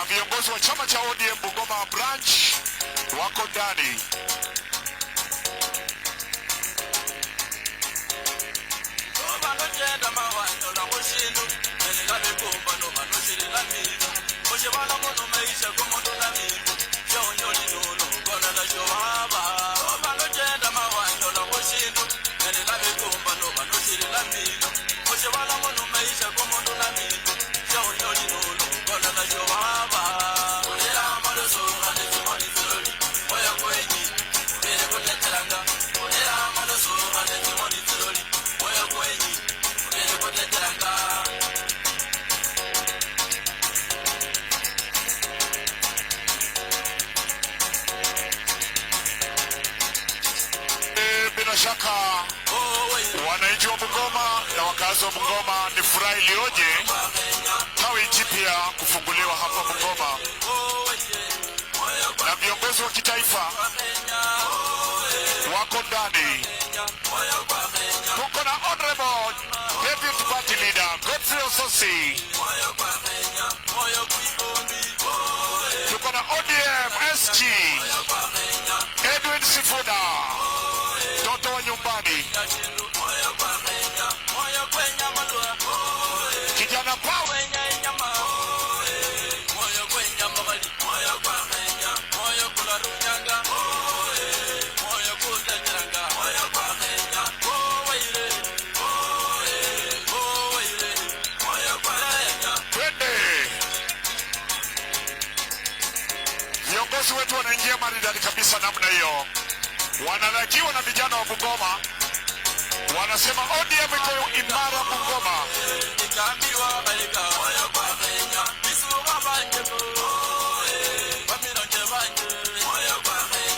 viongozi wa chama cha ODM Bungoma branch wako ndani. Bila shaka wananchi wa Bungoma na wakazi wa Bungoma ni furaha iliyoje tawi jipya kufunguliwa hapa Bungoma na viongozi wa kitaifa wako ndani. Tuko na Honorable Deputy Party Leader Godfrey Ososi, tuko na ODM SG Edwin Sifuna, toto wa nyumbani, kijana Pau, viongozi wetu wanaingia maridadi kabisa namna hiyo. Wanalakiwa na vijana wa Bungoma, wanasema ODM iko imara Bungoma.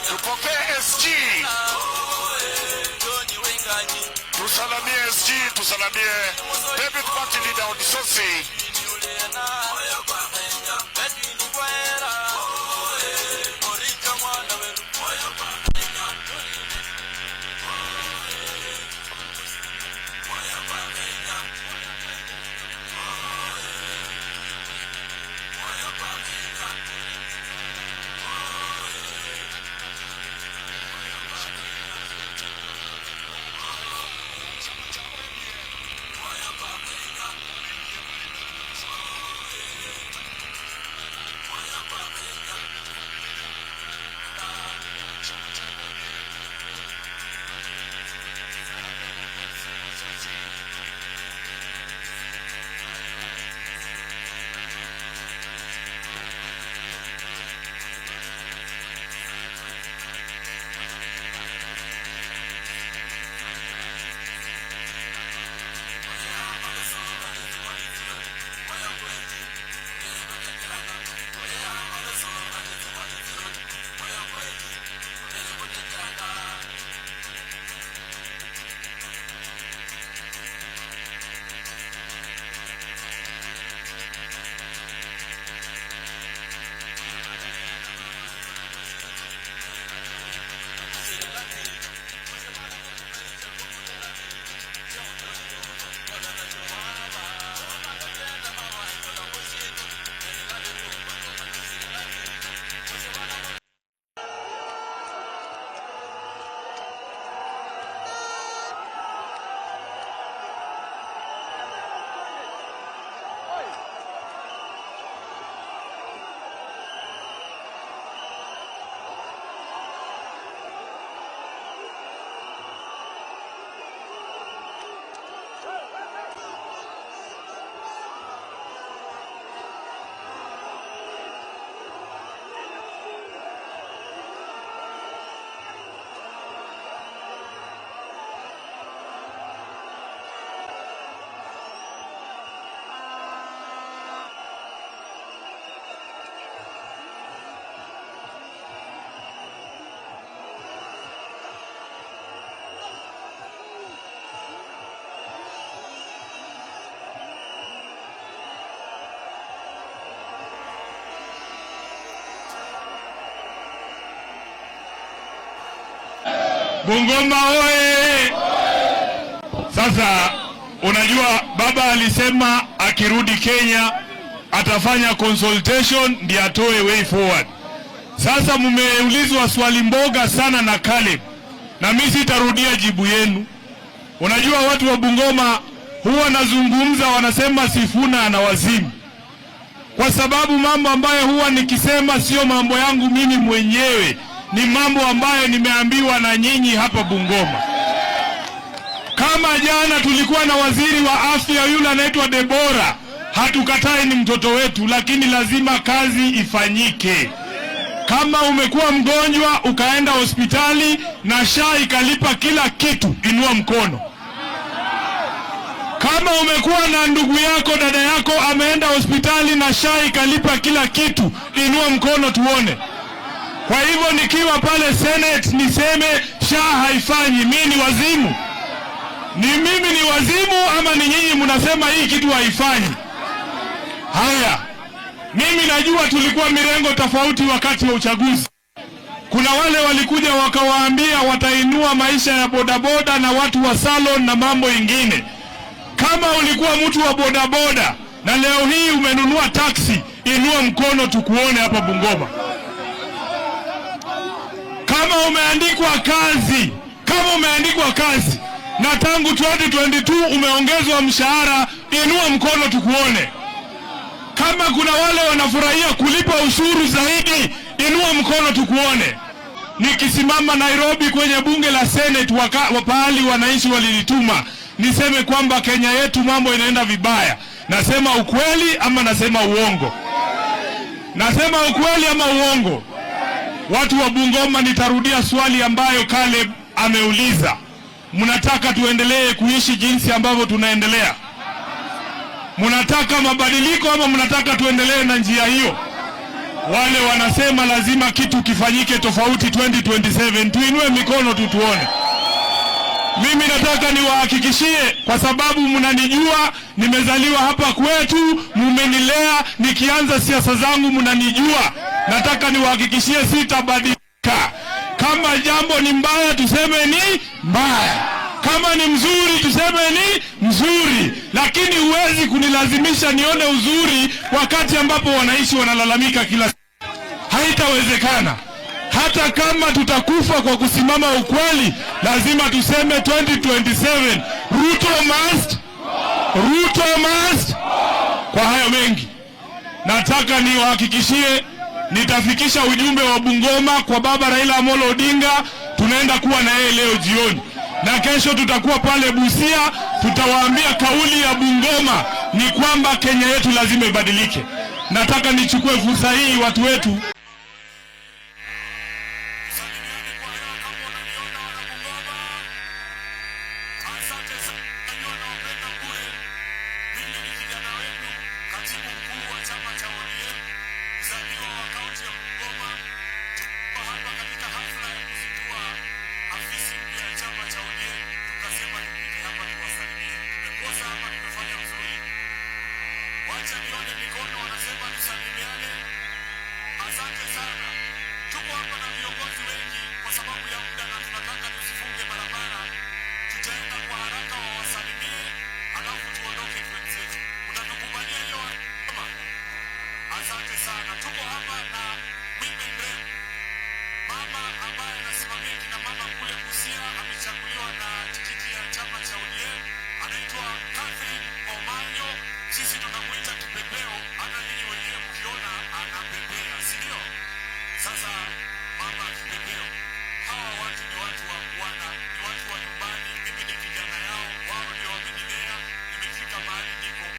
Tupokee SG, tusalamie SG, tusalamie David Party Leader Odisosi. Bungoma oye! Sasa unajua baba alisema akirudi Kenya atafanya consultation ndiye atoe way forward. Sasa mmeulizwa swali mboga sana na Caleb, na mimi sitarudia jibu yenu. Unajua watu wa Bungoma huwa nazungumza, wanasema Sifuna ana wazimu, kwa sababu mambo ambayo huwa nikisema sio mambo yangu mimi mwenyewe, ni mambo ambayo nimeambiwa na nyinyi hapa Bungoma. Kama jana tulikuwa na waziri wa afya yule anaitwa Debora, hatukatai, ni mtoto wetu, lakini lazima kazi ifanyike. Kama umekuwa mgonjwa ukaenda hospitali na SHA ikalipa kila kitu, inua mkono. Kama umekuwa na ndugu yako, dada yako ameenda hospitali na SHA ikalipa kila kitu, inua mkono tuone. Kwa hivyo nikiwa pale Senate niseme SHA haifanyi, mimi ni wazimu? Ni mimi ni wazimu ama ni nyinyi mnasema hii kitu haifanyi? Haya, mimi najua tulikuwa mirengo tofauti wakati wa uchaguzi. Kuna wale walikuja wakawaambia watainua maisha ya bodaboda na watu wa salon na mambo ingine. Kama ulikuwa mtu wa bodaboda na leo hii umenunua taksi, inua mkono tukuone hapa Bungoma. Kama umeandikwa kazi na tangu 2022 umeongezwa mshahara, inua mkono tukuone. Kama kuna wale wanafurahia kulipa ushuru zaidi, inua mkono tukuone. Nikisimama Nairobi kwenye bunge la Senate pahali wananchi walinituma niseme kwamba Kenya yetu mambo inaenda vibaya, nasema ukweli ama nasema uongo? Nasema ukweli ama uongo? Watu wa Bungoma, nitarudia swali ambayo Caleb ameuliza. Mnataka tuendelee kuishi jinsi ambavyo tunaendelea? Mnataka mabadiliko ama mnataka tuendelee na njia hiyo? Wale wanasema lazima kitu kifanyike tofauti 2027, tuinue mikono tuone. Mimi nataka niwahakikishie, kwa sababu mnanijua, nimezaliwa hapa kwetu, mmenilea, nikianza siasa zangu mnanijua. Nataka niwahakikishie sitabadilika. Kama jambo ni mbaya tuseme ni mbaya, kama ni mzuri tuseme ni mzuri, lakini huwezi kunilazimisha nione uzuri wakati ambapo wanaishi wanalalamika kila siku. Haitawezekana. Hata kama tutakufa kwa kusimama ukweli, lazima tuseme 2027 Ruto must. Kwa hayo mengi, nataka niwahakikishie nitafikisha ujumbe wa Bungoma kwa baba Raila Amolo Odinga. Tunaenda kuwa na yeye leo jioni, na kesho tutakuwa pale Busia. Tutawaambia kauli ya Bungoma ni kwamba Kenya yetu lazima ibadilike. Nataka nichukue fursa hii watu wetu Asante sana. Tuko hapa na viongozi wengi kwa sababu ya muda na tunataka